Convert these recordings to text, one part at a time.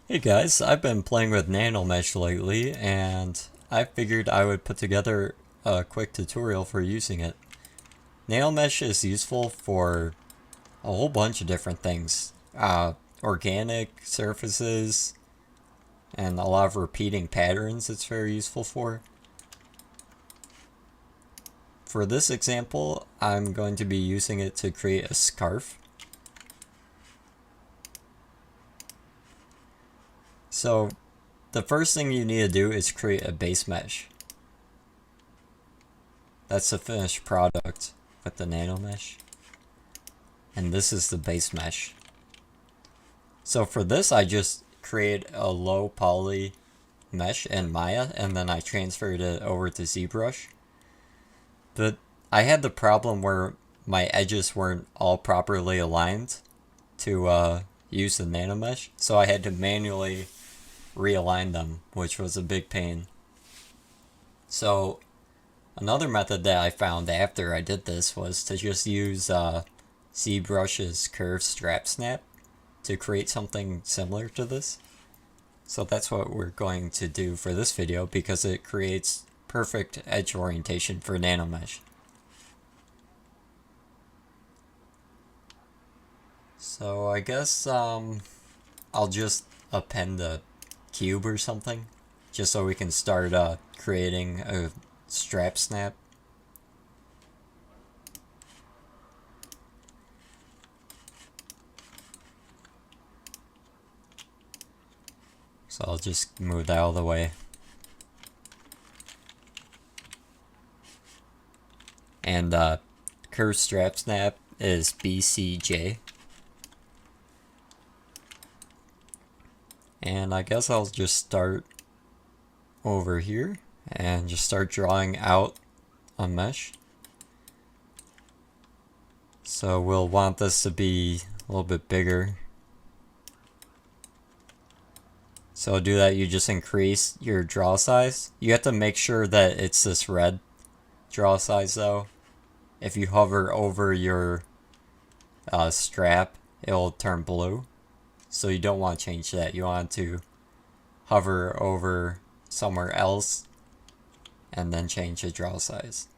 Hey guys, I've been playing with NanoMesh lately, and I figured I would put together a quick tutorial for using it. NanoMesh is useful for a whole bunch of different things. Organic surfaces, and a lot of repeating patterns it's very useful for. For this example, I'm going to be using it to create a scarf. So the first thing you need to do is create a base mesh. That's the finished product with the NanoMesh. And this is the base mesh. So for this, I just create a low poly mesh in Maya, and then I transferred it over to zBrush. But I had the problem where my edges weren't all properly aligned to use the NanoMesh, so I had to manually realign them, which was a big pain. So another method that I found after I did this was to just use zBrush's curve strap snap to create something similar to this. So that's what we're going to do for this video because it creates perfect edge orientation for NanoMesh. So I guess I'll just append a cube or something just so we can start creating a strap snap. So I'll just move that out of the way. And curve strap snap is BCJ. And I guess I'll just start over here and just start drawing out a mesh. So we'll want this to be a little bit bigger. So to do that, you just increase your draw size. You have to make sure that it's this red draw size though. If you hover over your strap, it'll turn blue. So you don't want to change that. You want to hover over somewhere else and then change the draw size.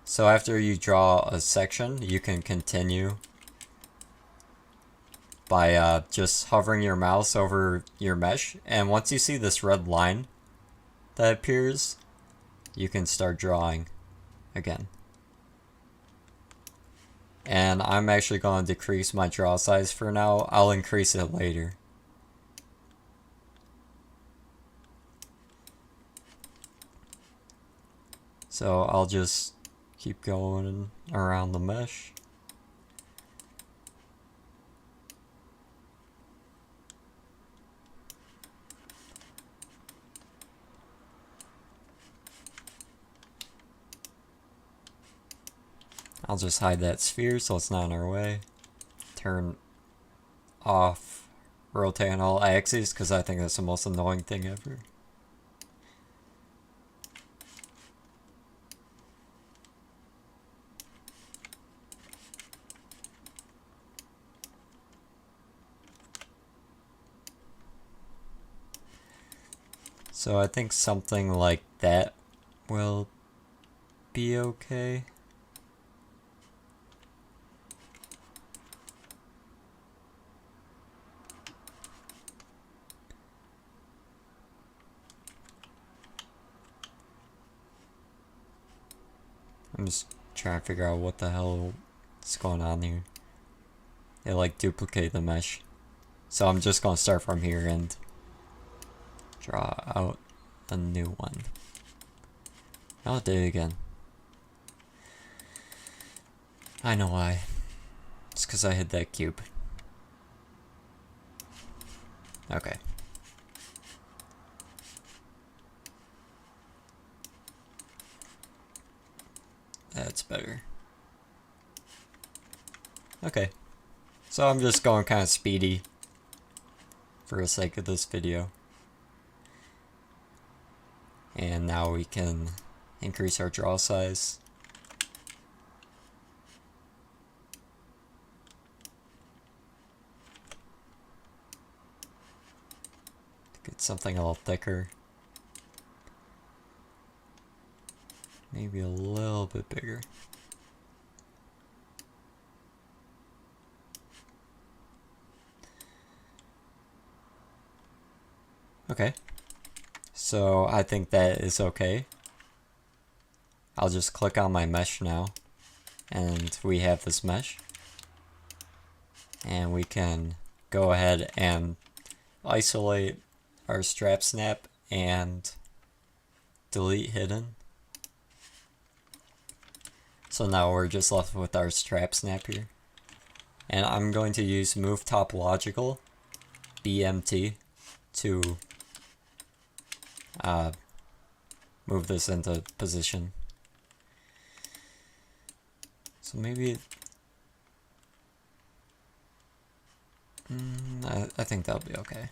So after you draw a section, you can continue by just hovering your mouse over your mesh, and once you see this red line that appears, you can start drawing again. And I'm actually going to decrease my draw size for now. I'll increase it later. So I'll just keep going around the mesh. I'll just hide that sphere so it's not in our way. Turn off rotate on all axes because I think that's the most annoying thing ever. So I think something like that will be okay. I'm just trying to figure out what the hell is going on here. They like duplicate the mesh. So I'm just gonna start from here and draw out a new one. Oh, did it again. I know why. It's because I hit that cube. Okay. That's better. Okay. So I'm just going kind of speedy for the sake of this video. And now we can increase our draw size. Get something a little thicker. Maybe a little bit bigger. Okay. So I think that is okay. I'll just click on my mesh now. And we have this mesh. And we can go ahead and isolate our strap snap and delete hidden. So now we're just left with our strap snap here. And I'm going to use move topological BMT to move this into position. So maybe I think that'll be okay.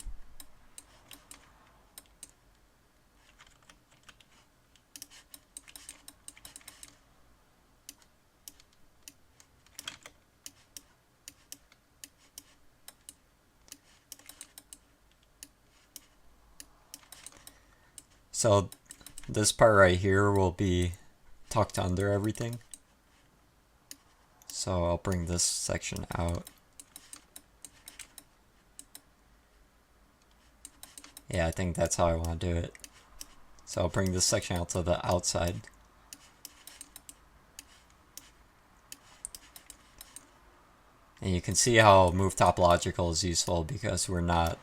So this part right here will be tucked under everything. So I'll bring this section out. Yeah, I think that's how I want to do it. So I'll bring this section out to the outside. And you can see how move topological is useful because we're not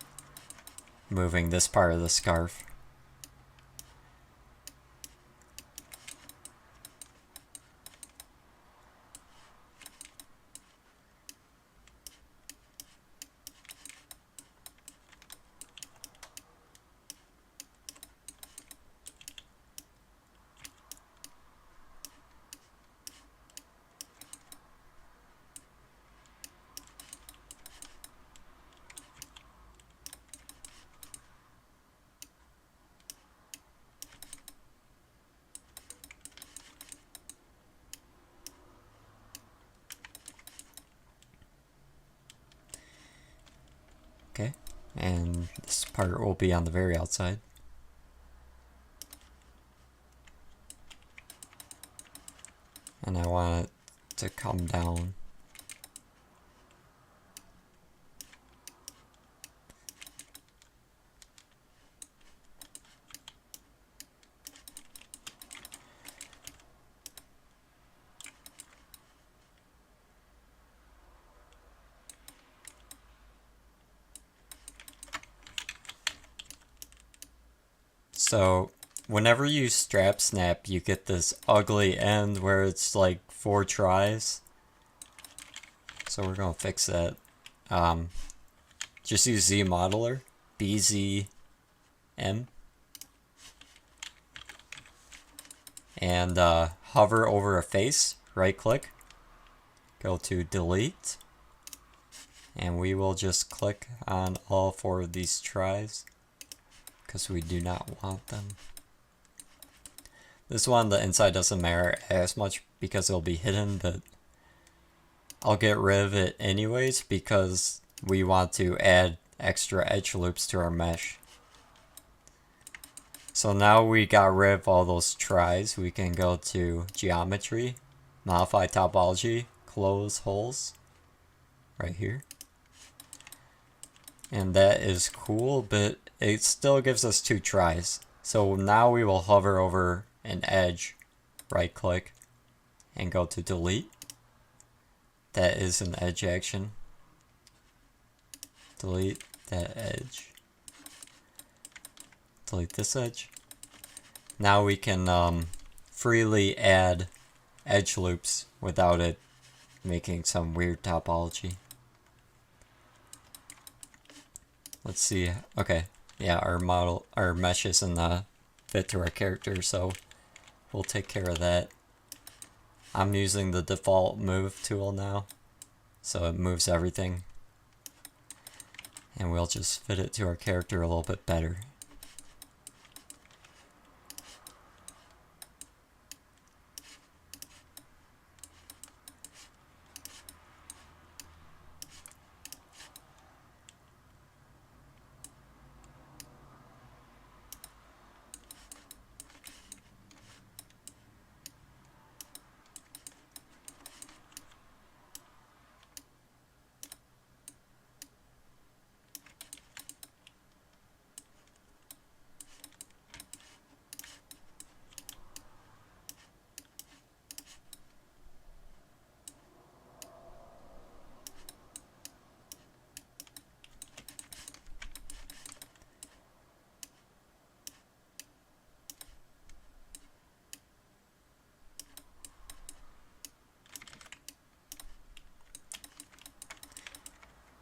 moving this part of the scarf. Okay, and this part will be on the very outside. And I want it to come down. So whenever you strap snap, you get this ugly end where it's like 4 tries. So we're gonna fix that. Just use Z modeler, BZM, and hover over a face, right click, go to delete, and we will just click on all 4 of these tries because we do not want them. This one, the inside doesn't matter as much because it'll be hidden, but I'll get rid of it anyways because we want to add extra edge loops to our mesh. So now we got rid of all those tries, we can go to geometry, modify topology, close holes, right here. And that is cool, but it still gives us 2 tries. So now we will hover over an edge, right click, and go to delete. That is an edge action. Delete that edge. Delete this edge. Now we can freely add edge loops without it making some weird topology. Let's see. Okay, yeah, our mesh isn't fit to our character, so we'll take care of that. I'm using the default move tool now, so it moves everything. And we'll just fit it to our character a little bit better.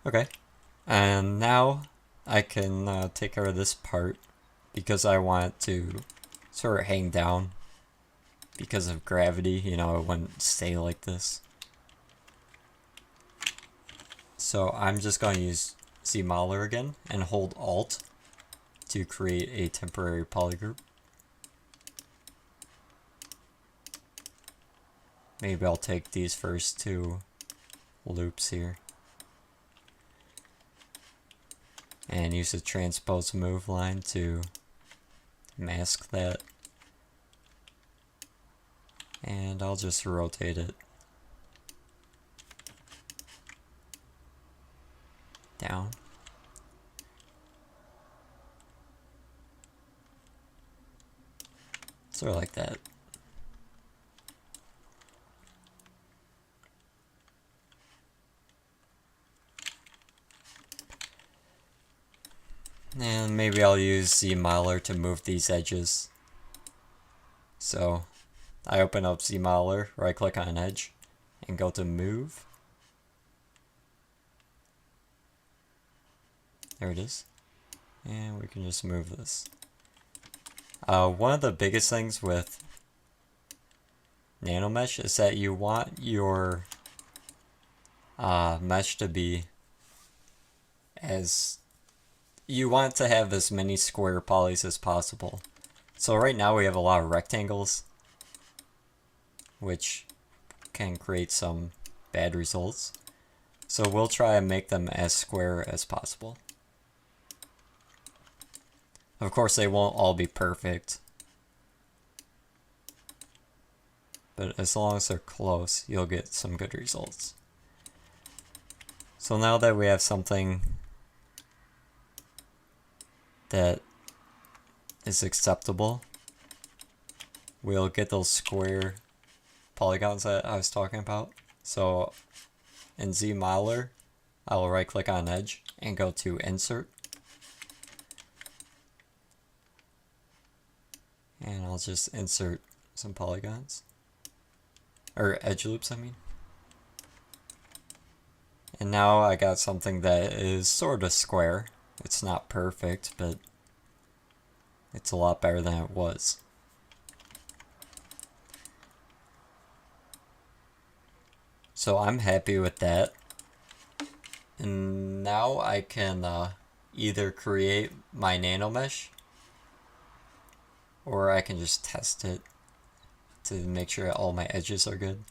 Okay, and now I can take care of this part because I want it to sort of hang down because of gravity, you know, it wouldn't stay like this. So I'm just going to use zModeler again and hold Alt to create a temporary polygroup. Maybe I'll take these first two loops here and use the transpose move line to mask that. And I'll just rotate it down. Sort of like that. And maybe I'll use zModeler to move these edges. So I open up zModeler, right click on edge, and go to move. There it is. And we can just move this. One of the biggest things with NanoMesh is that you want your mesh to be you want to have as many square polys as possible. So right now we have a lot of rectangles, which can create some bad results. So we'll try and make them as square as possible. Of course, they won't all be perfect, but as long as they're close, you'll get some good results. So now that we have something that is acceptable, we'll get those square polygons that I was talking about. So in zModeler, I will right click on edge and go to insert. And I'll just insert some polygons. Or edge loops, I mean. And now I got something that is sort of square. It's not perfect, but it's a lot better than it was. So I'm happy with that. And now I can either create my NanoMesh, or I can just test it to make sure all my edges are good.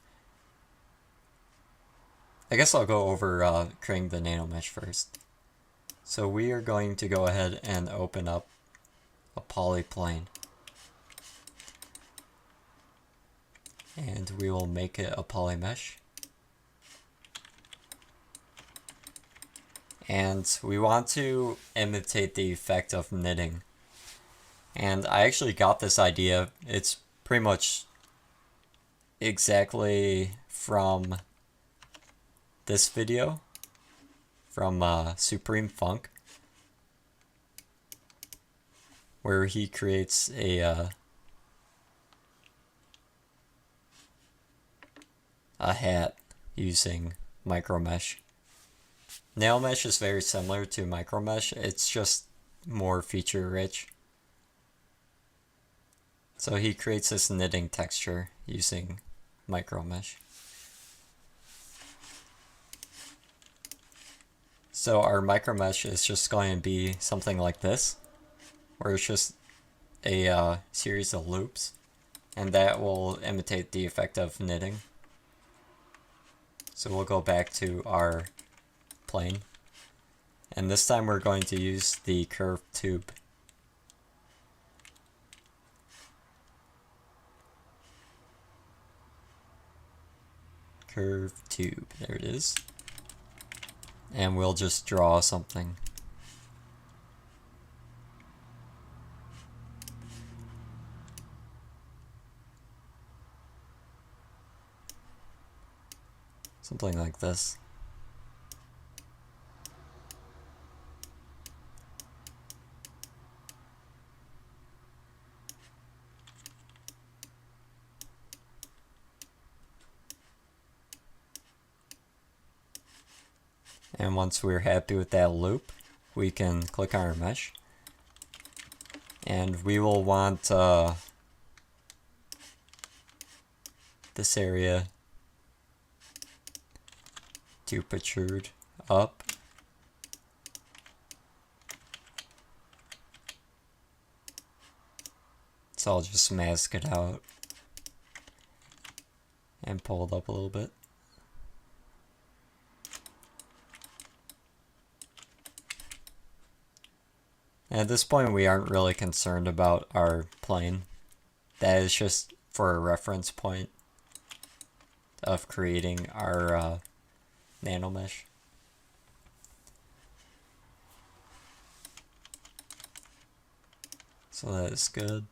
I guess I'll go over creating the NanoMesh first. So we are going to go ahead and open up a polyplane. And we will make it a polymesh. And we want to imitate the effect of knitting. And I actually got this idea. It's pretty much exactly from this video from Supreme Funk, where he creates a hat using micromesh. NanoMesh is very similar to micromesh, it's just more feature rich. So he creates this knitting texture using micromesh. So our micromesh is just going to be something like this, where it's just a series of loops, and that will imitate the effect of knitting. So we'll go back to our plane, and this time we're going to use the curved tube. Curved tube, there it is. And we'll just draw something. Something like this. And once we're happy with that loop, we can click on our mesh. And we will want this area to protrude up. So I'll just mask it out and pull it up a little bit. At this point, we aren't really concerned about our plane. That is just for a reference point of creating our NanoMesh. So that is good.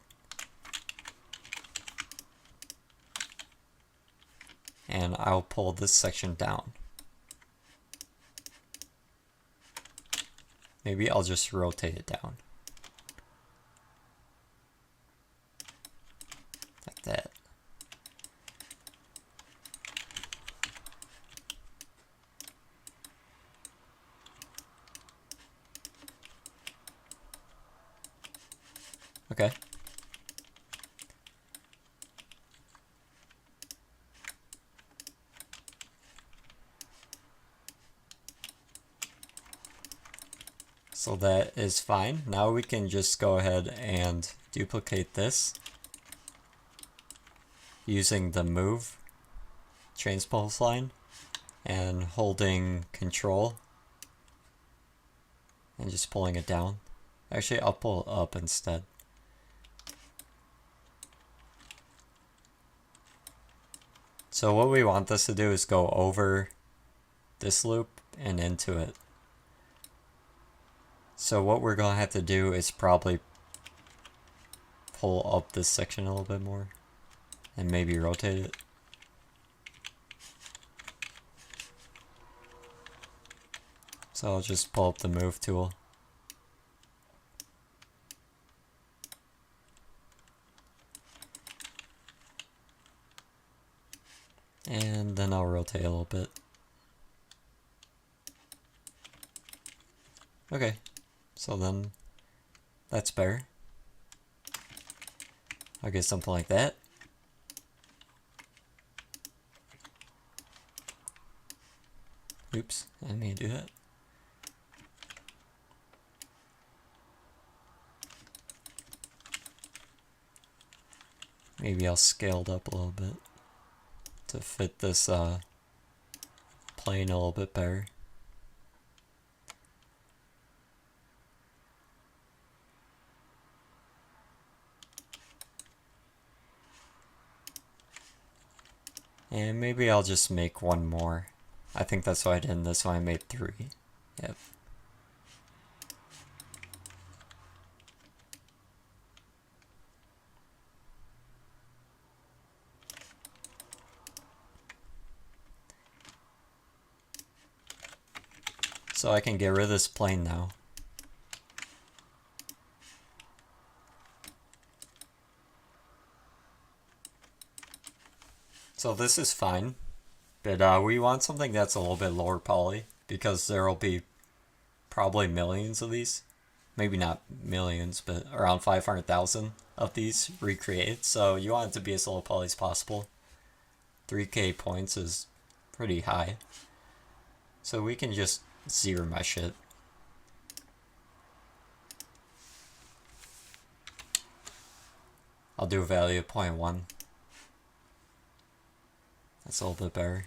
And I'll pull this section down. Maybe I'll just rotate it down. Like that. Okay. So that is fine. Now we can just go ahead and duplicate this using the move transpose line and holding control and just pulling it down. Actually, I'll pull it up instead. So what we want this to do is go over this loop and into it. So what we're going to have to do is probably pull up this section a little bit more and maybe rotate it. So I'll just pull up the move tool. And then I'll rotate a little bit. Okay. So then, that's better. I'll get something like that. Oops, I didn't mean to do that. Maybe I'll scale it up a little bit to fit this plane a little bit better. And maybe I'll just make one more. I think that's what I did in this one. I made 3. Yep. So I can get rid of this plane now. So this is fine, but we want something that's a little bit lower poly because there will be probably millions of these. Maybe not millions, but around 500,000 of these recreated. So you want it to be as low poly as possible. 3K points is pretty high. So we can just ZBrush it. I'll do a value of 0.1. That's a little bit better.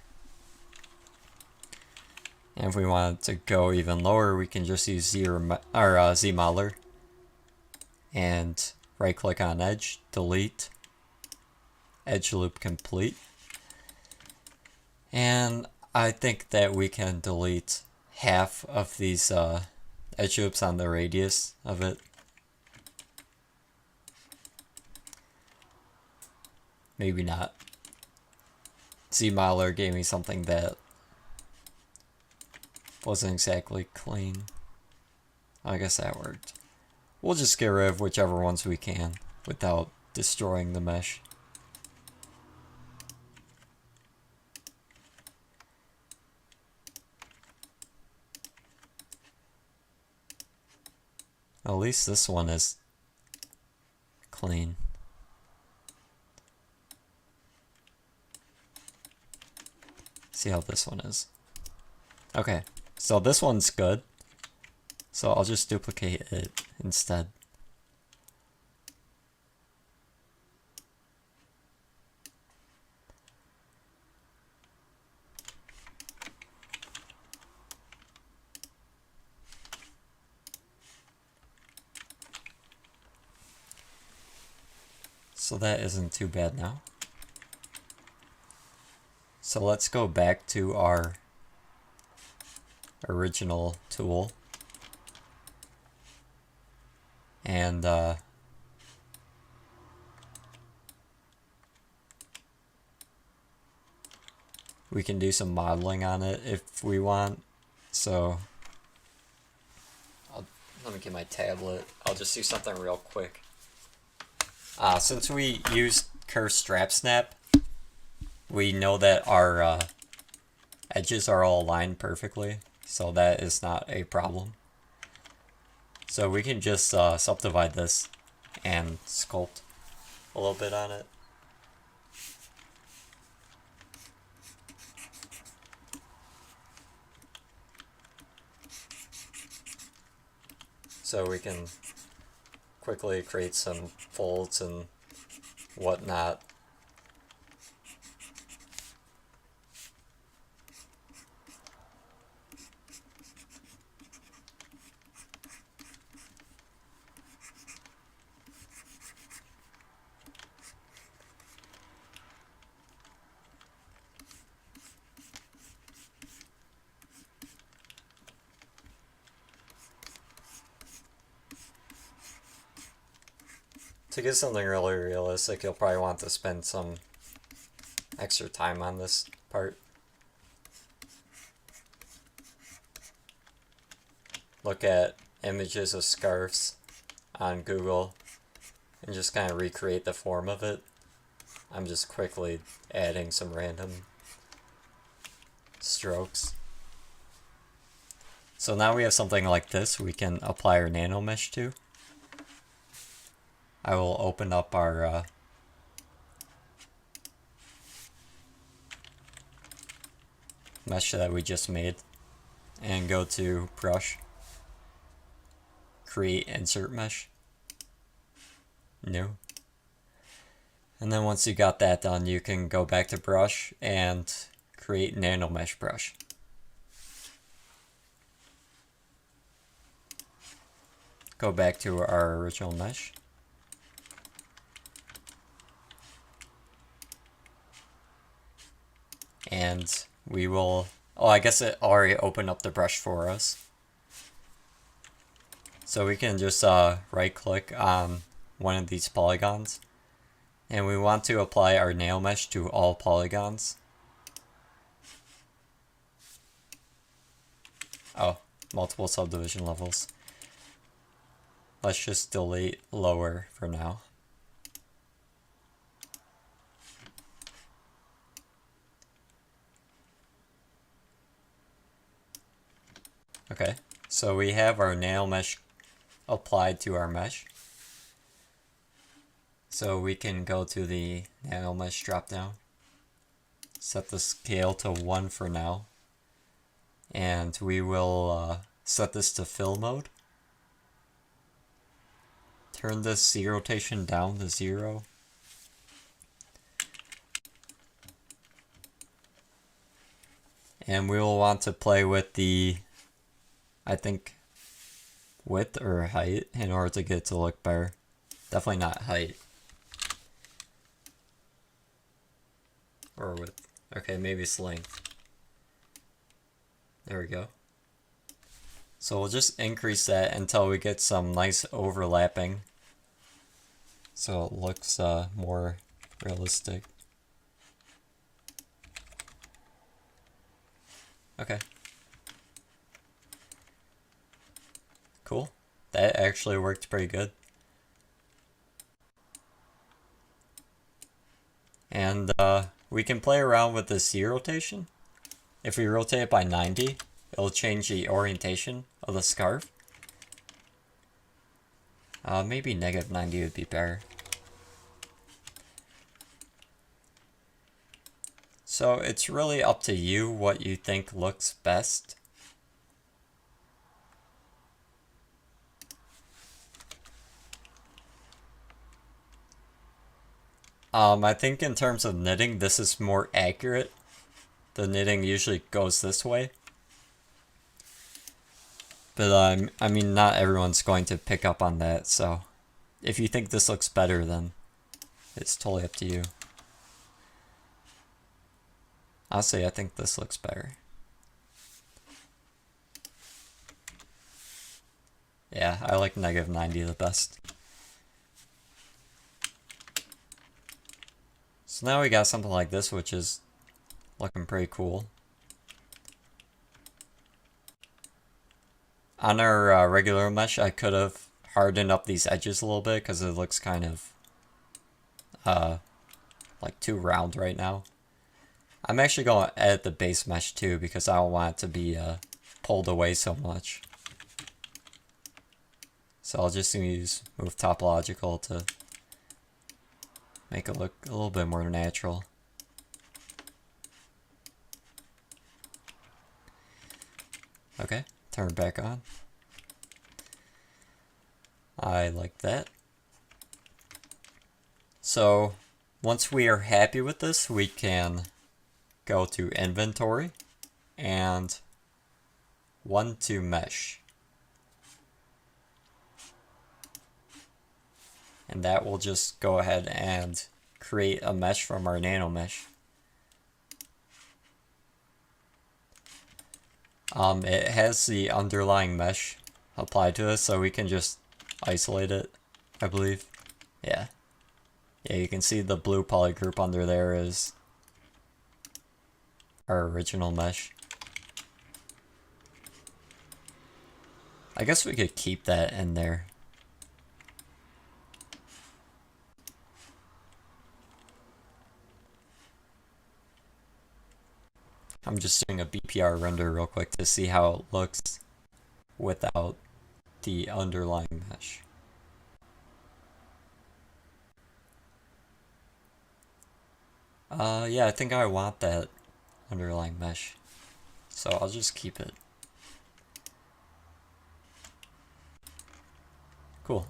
And if we want to go even lower, we can just use ZModeler and right click on edge, delete, edge loop complete. And I think that we can delete half of these edge loops on the radius of it. Maybe not. ZModeler gave me something that wasn't exactly clean. I guess that worked. We'll just get rid of whichever ones we can without destroying the mesh. At least this one is clean. See how this one is. Okay, so this one's good. So I'll just duplicate it instead. So that isn't too bad now. So let's go back to our original tool. And we can do some modeling on it if we want. So let me get my tablet. I'll just do something real quick. Since we used Curve Strap Snap, we know that our edges are all aligned perfectly, so that is not a problem. So we can just subdivide this and sculpt a little bit on it. So we can quickly create some folds and whatnot. To get something really realistic, you'll probably want to spend some extra time on this part. Look at images of scarves on Google and just kind of recreate the form of it. I'm just quickly adding some random strokes. So now we have something like this we can apply our NanoMesh to. I will open up our mesh that we just made and go to Brush, Create Insert Mesh, New. And then once you got that done, you can go back to Brush and create NanoMesh Brush. Go back to our original mesh. And we will, oh, I guess it already opened up the brush for us. So we can just right click on one of these polygons. And we want to apply our NanoMesh to all polygons. Oh, multiple subdivision levels. Let's just delete lower for now. Okay, so we have our NanoMesh applied to our mesh. So we can go to the NanoMesh dropdown, set the scale to 1 for now, and we will set this to fill mode. Turn this Z rotation down to 0. And we will want to play with the, I think, width or height in order to get it to look better. Definitely not height. Or width. Okay, maybe it's length. There we go. So we'll just increase that until we get some nice overlapping, so it looks more realistic. Okay. Cool. That actually worked pretty good. And we can play around with the Z rotation. If we rotate it by 90, it'll change the orientation of the scarf. Maybe -90 would be better. So it's really up to you what you think looks best. I think in terms of knitting, this is more accurate. The knitting usually goes this way. But I mean, not everyone's going to pick up on that, so if you think this looks better, then it's totally up to you. Honestly, I think this looks better. Yeah, I like -90 the best. So now we got something like this, which is looking pretty cool. On our regular mesh, I could have hardened up these edges a little bit because it looks kind of like too round right now. I'm actually going to edit the base mesh too because I don't want it to be pulled away so much. So I'll just use move topological to make it look a little bit more natural. Okay, turn it back on. I like that. So once we are happy with this, we can go to inventory and 1 to mesh. And that will just go ahead and create a mesh from our NanoMesh. It has the underlying mesh applied to this, so we can just isolate it, I believe. Yeah. Yeah, you can see the blue poly group under there is our original mesh. I guess we could keep that in there. I'm just doing a BPR render real quick to see how it looks without the underlying mesh. Yeah, I think I want that underlying mesh, so I'll just keep it. Cool.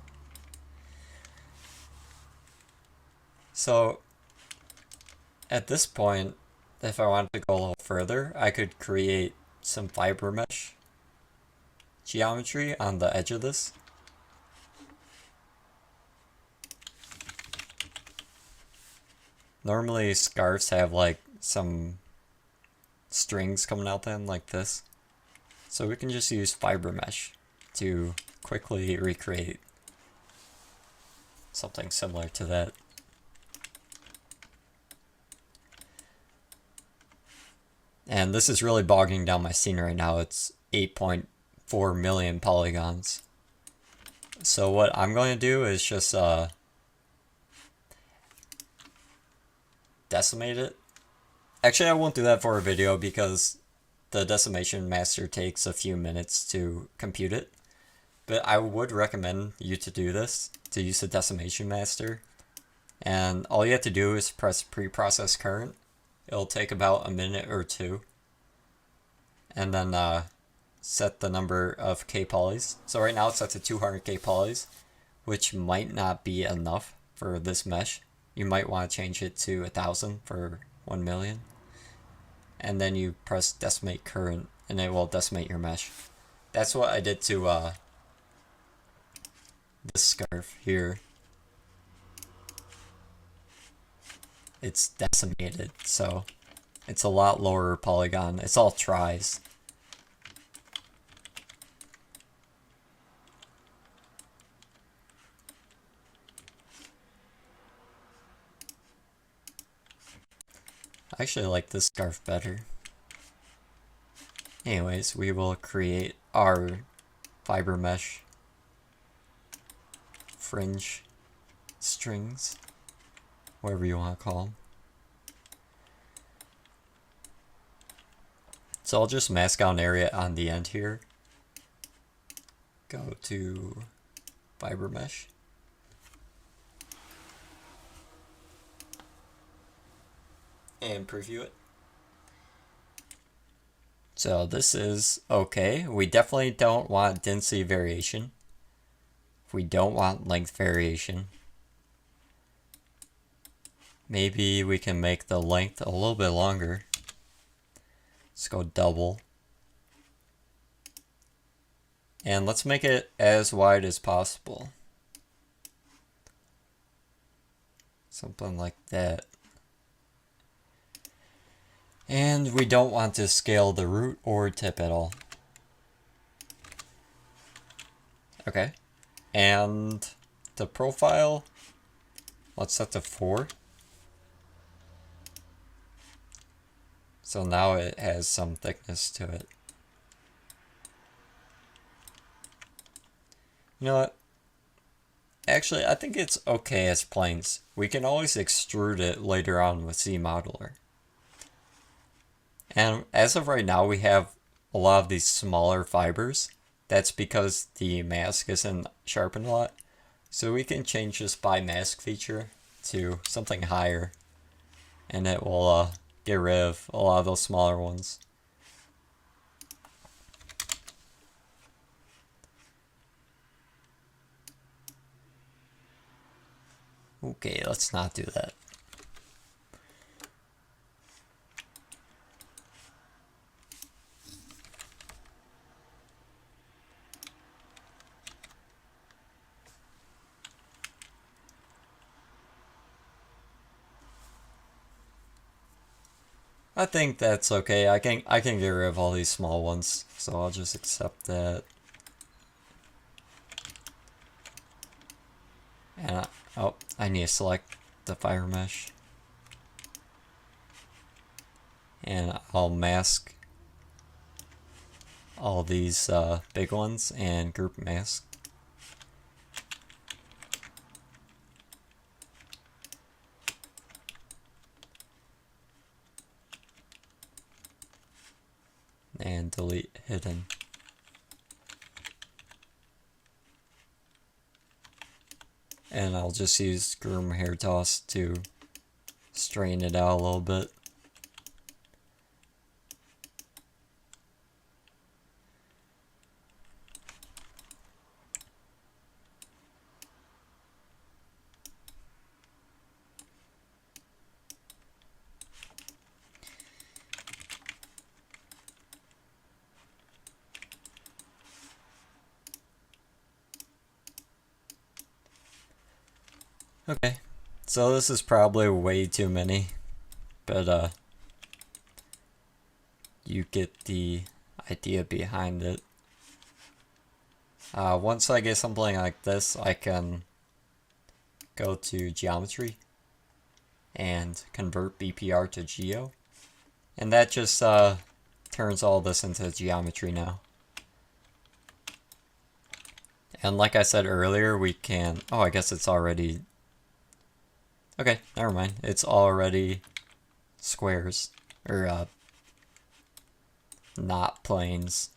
So at this point, if I wanted to go a little further, I could create some fiber mesh geometry on the edge of this. Normally scarves have like some strings coming out then like this. So we can just use fiber mesh to quickly recreate something similar to that. And this is really bogging down my scene right now. It's 8.4 million polygons. So what I'm going to do is just decimate it. Actually, I won't do that for a video because the decimation master takes a few minutes to compute it. But I would recommend you to do this, to use the decimation master. And all you have to do is press pre-process current. It'll take about a minute or two. And then set the number of K polys. So right now it's set to 200 K polys, which might not be enough for this mesh. You might want to change it to 1,000 for 1 million. And then you press decimate current and it will decimate your mesh. That's what I did to this scarf here. It's decimated, so it's a lot lower polygon. It's all tries. I actually like this scarf better. Anyways, we will create our fiber mesh fringe strings, whatever you want to call them. So I'll just mask out an area on the end here. Go to fiber mesh. And preview it. So this is okay. We definitely don't want density variation. We don't want length variation. Maybe we can make the length a little bit longer. Let's go double. And let's make it as wide as possible. Something like that. And we don't want to scale the root or tip at all. Okay. And the profile, let's set to 4. So now it has some thickness to it. You know what? Actually, I think it's okay as planes. We can always extrude it later on with ZModeler. And as of right now, we have a lot of these smaller fibers. That's because the mask isn't sharpened a lot. So we can change this by mask feature to something higher. And it will get rid of a lot of those smaller ones. Okay, let's not do that. I think that's okay. I can get rid of all these small ones, so I'll just accept that. And I need to select the fiber mesh. And I'll mask all these big ones and group mask. And delete hidden. And I'll just use groom hair toss to straighten it out a little bit. Okay, so this is probably way too many, but you get the idea behind it. Once I get something like this, I can go to geometry and convert BPR to geo, and that just turns all this into geometry now. And like I said earlier, we can, oh, I guess it's already, okay, never mind. It's already squares, or not planes.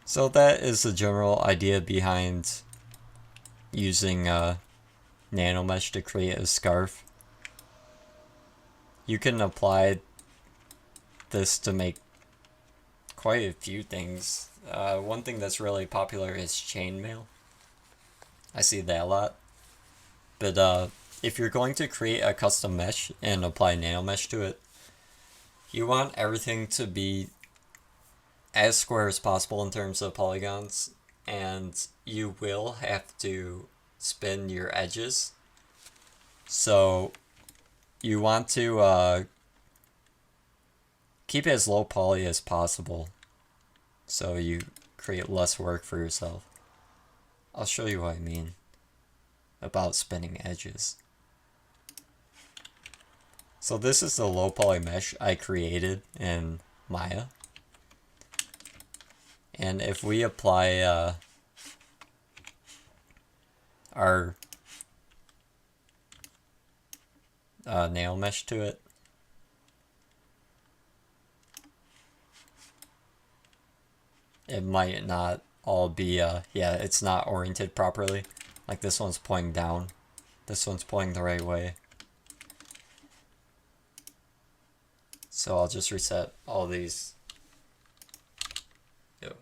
So that is the general idea behind using NanoMesh to create a scarf. You can apply this to make quite a few things. One thing that's really popular is chainmail. I see that a lot. But if you're going to create a custom mesh and apply NanoMesh to it, you want everything to be as square as possible in terms of polygons, and you will have to spin your edges. So you want to keep it as low poly as possible so you create less work for yourself. I'll show you what I mean about spinning edges. So this is the low poly mesh I created in Maya. And if we apply our nail mesh to it. It might not all be, yeah, it's not oriented properly. Like this one's pointing down. This one's pointing the right way. So I'll just reset all these. Yo.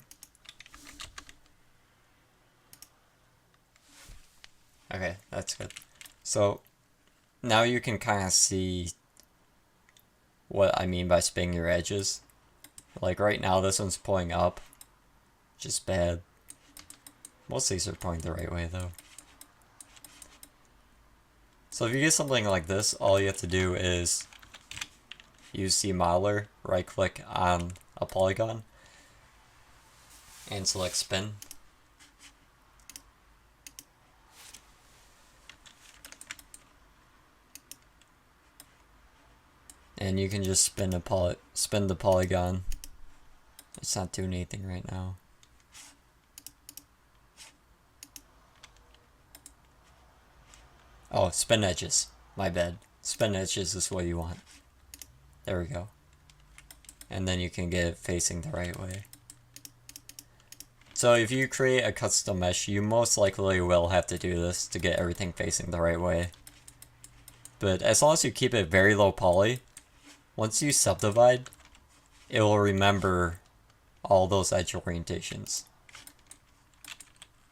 Okay, that's good. So now you can kind of see what I mean by spinning your edges. Like right now this one's pointing up. Just bad. Most of these are pointing the right way though. So if you get something like this, all you have to do is use zModeler, right click on a polygon, and select spin. And you can just spin the polygon. It's not doing anything right now. Oh, spin edges. My bad. Spin edges is what you want. There we go. And then you can get it facing the right way. So if you create a custom mesh, you most likely will have to do this to get everything facing the right way. But as long as you keep it very low poly, once you subdivide, it will remember all those edge orientations.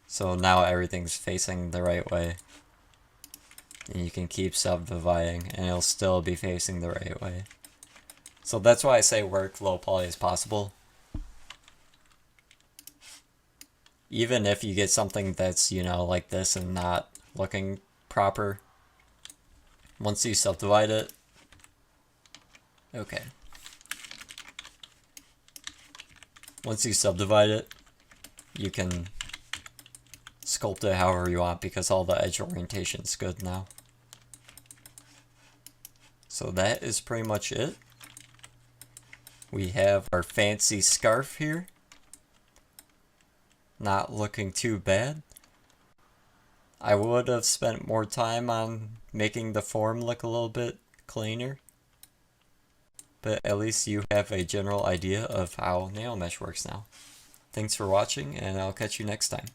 So now everything's facing the right way. And you can keep subdividing and it'll still be facing the right way. So that's why I say work low poly as possible. Even if you get something that's, you know, like this and not looking proper, once you subdivide it, okay. Once you subdivide it, you can sculpt it however you want because all the edge orientation is good now. So that is pretty much it. We have our fancy scarf here. Not looking too bad. I would have spent more time on making the form look a little bit cleaner. But at least you have a general idea of how NanoMesh works now. Thanks for watching, and I'll catch you next time.